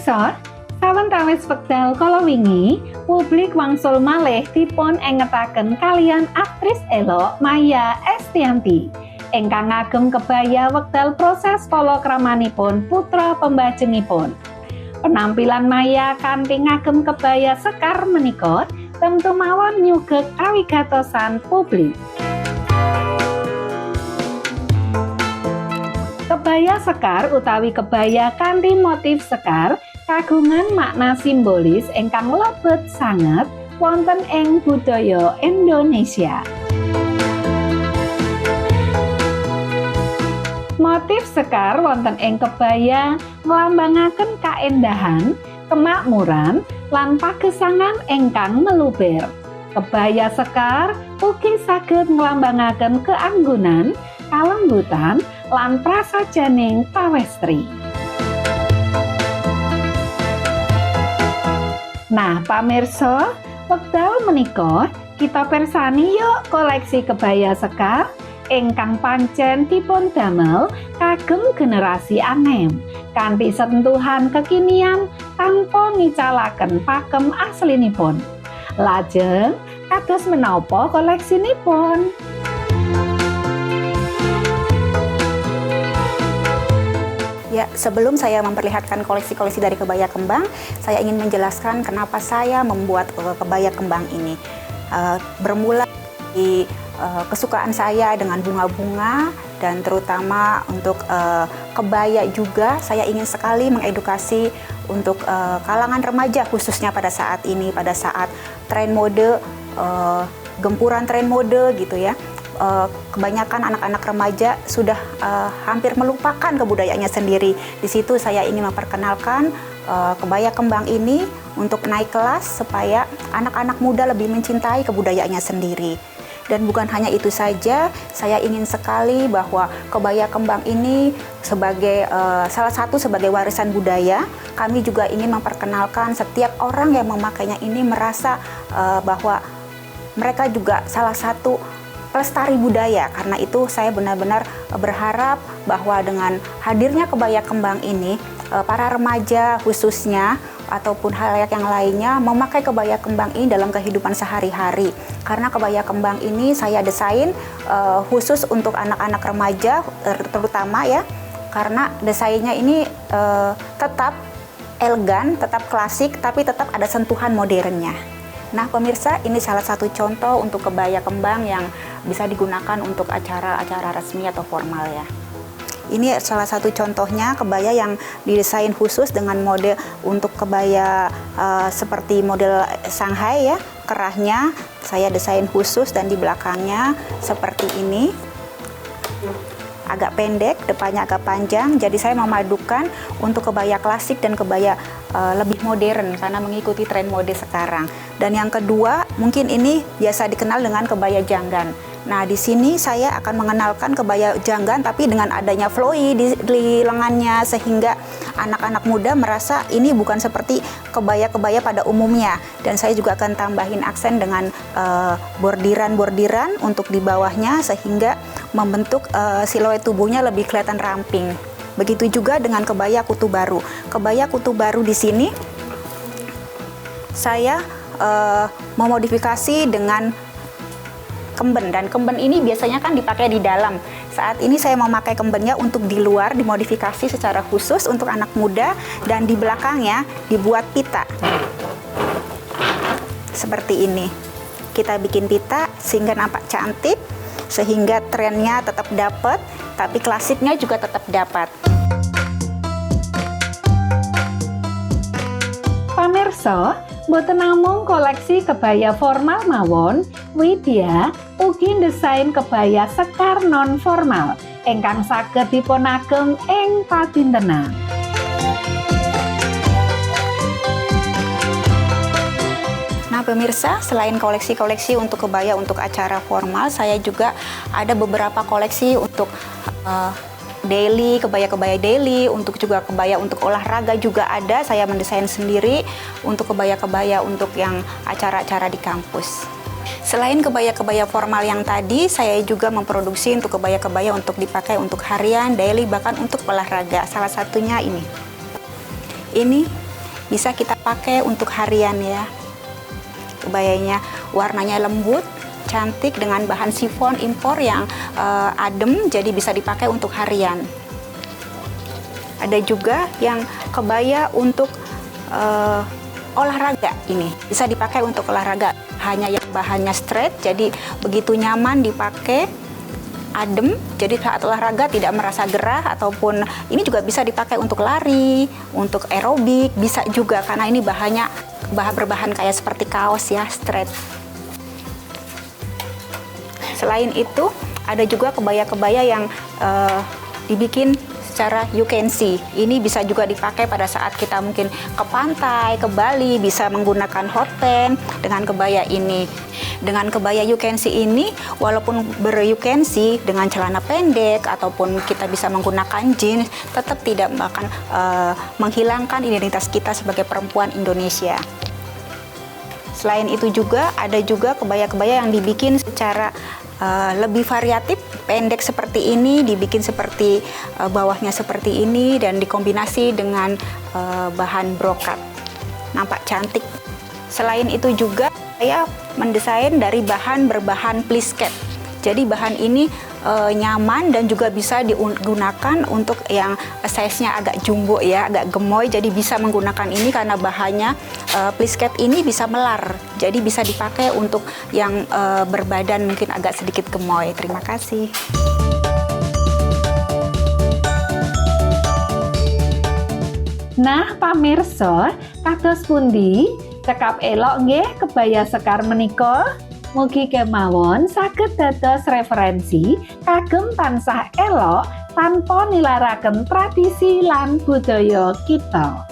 Pamirsa, sawetawis wekdal kala wingi, publik wangsul malih dipun engetaken kalian aktris elok Maya Estianty ingkang ngagem kebaya wekdal proses palakramanipun putra pembajengipun. Penampilan Maya kanthi ngagem kebaya sekar menika tentu mawon nyugek kawigatosan publik. Kebaya sekar utawi kebaya kanthi motif sekar kagungan makna simbolis ingkang lebet sanget wonten ing budaya Indonesia. Motif sekar wonten ing kebaya nglambangaken kaendahan, kemakmuran, lan pagesangan ingkang meluber. Kebaya sekar ugi saged nglambangaken keanggunan, kalembutan, lan prasajaning pawestri. Nah, pamirsa, wekdal menika kita persani yuk koleksi kebaya sekar ingkang pancen dipun damel kagem generasi anem kanthi sentuhan kekinian tanpa ngicalaken pakem aslinipun. Lajeng kados menapa koleksinipun? Ya, sebelum saya memperlihatkan koleksi-koleksi dari kebaya kembang, saya ingin menjelaskan kenapa saya membuat kebaya kembang ini. Bermula di kesukaan saya dengan bunga-bunga, dan terutama untuk kebaya juga saya ingin sekali mengedukasi untuk kalangan remaja, khususnya pada saat ini, pada saat tren mode, gempuran tren mode gitu ya. Kebanyakan anak-anak remaja sudah hampir melupakan kebudayaannya sendiri. Di situ saya ingin memperkenalkan kebaya kembang ini untuk naik kelas supaya anak-anak muda lebih mencintai kebudayaannya sendiri. Dan bukan hanya itu saja, saya ingin sekali bahwa kebaya kembang ini sebagai salah satu sebagai warisan budaya, kami juga ingin memperkenalkan setiap orang yang memakainya ini merasa bahwa mereka juga salah satu pelestari budaya. Karena itu saya benar-benar berharap bahwa dengan hadirnya kebaya kembang ini, para remaja khususnya ataupun halayak yang lainnya memakai kebaya kembang ini dalam kehidupan sehari-hari. Karena kebaya kembang ini saya desain khusus untuk anak-anak remaja terutama ya, karena desainnya ini tetap elegan, tetap klasik, tapi tetap ada sentuhan modernnya. Nah pemirsa, ini salah satu contoh untuk kebaya kembang yang bisa digunakan untuk acara-acara resmi atau formal ya. Ini salah satu contohnya kebaya yang didesain khusus dengan mode untuk kebaya seperti model Shanghai ya. Kerahnya saya desain khusus dan di belakangnya seperti ini. Agak pendek, depannya agak panjang. Jadi saya memadukan untuk kebaya klasik dan kebaya lebih modern karena mengikuti tren mode sekarang. Dan yang kedua, mungkin ini biasa dikenal dengan kebaya janggan. Nah, di sini saya akan mengenalkan kebaya janggan tapi dengan adanya flowy di lengannya sehingga anak-anak muda merasa ini bukan seperti kebaya-kebaya pada umumnya. Dan saya juga akan tambahin aksen dengan bordiran-bordiran untuk di bawahnya sehingga membentuk siluet tubuhnya lebih kelihatan ramping. Begitu juga dengan kebaya kutu baru. Kebaya kutu baru di sini saya memodifikasi dengan kemben, dan kemben ini biasanya kan dipakai di dalam. Saat ini saya memakai kembennya untuk di luar, dimodifikasi secara khusus untuk anak muda, dan di belakangnya dibuat pita. Seperti ini. Kita bikin pita sehingga nampak cantik, sehingga trennya tetap dapat, tapi klasiknya juga tetap dapat. Pamirsa, boten namung koleksi kebaya formal mawon, Widya ugi desain kebaya sekar non formal ingkang saged dipunagem ing padintenan. Nah pemirsa, selain koleksi-koleksi untuk kebaya untuk acara formal, saya juga ada beberapa koleksi untuk daily, kebaya-kebaya daily, untuk juga kebaya untuk olahraga juga ada. Saya mendesain sendiri untuk kebaya-kebaya untuk yang acara-acara di kampus. Selain kebaya-kebaya formal yang tadi, saya juga memproduksi untuk kebaya-kebaya untuk dipakai untuk harian, daily, bahkan untuk olahraga. Salah satunya ini. Ini bisa kita pakai untuk harian ya. Kebayanya warnanya lembut, cantik dengan bahan sifon impor yang adem, jadi bisa dipakai untuk harian. Ada juga yang kebaya untuk olahraga, ini bisa dipakai untuk olahraga. Hanya yang bahannya straight, jadi begitu nyaman dipakai, adem, jadi saat olahraga tidak merasa gerah, ataupun ini juga bisa dipakai untuk lari, untuk aerobik, bisa juga karena ini bahannya berbahan kayak seperti kaos ya, straight. Selain itu ada juga kebaya-kebaya yang dibikin secara you can see. Ini bisa juga dipakai pada saat kita mungkin ke pantai, ke Bali, bisa menggunakan hot pen dengan kebaya ini. Dengan kebaya you can see ini, walaupun you can see dengan celana pendek ataupun kita bisa menggunakan jeans, tetap tidak akan menghilangkan identitas kita sebagai perempuan Indonesia. Selain itu juga ada juga kebaya-kebaya yang dibikin secara lebih variatif, pendek seperti ini, dibikin seperti bawahnya seperti ini dan dikombinasi dengan bahan brokat. Nampak cantik. Selain itu juga saya mendesain dari bahan berbahan plisket. Jadi bahan ini nyaman dan juga bisa digunakan untuk yang size-nya agak jumbo ya, agak gemoy. Jadi bisa menggunakan ini karena bahannya plisket ini bisa melar. Jadi bisa dipakai untuk yang berbadan mungkin agak sedikit gemoy. Terima kasih. Nah, pamirsa, kados pundi cekap elok nggih kebaya sekar menika? Mugi kemawon saged dados referensi kagem tansah elok tanpa nilaraken tradisi lan budaya kita.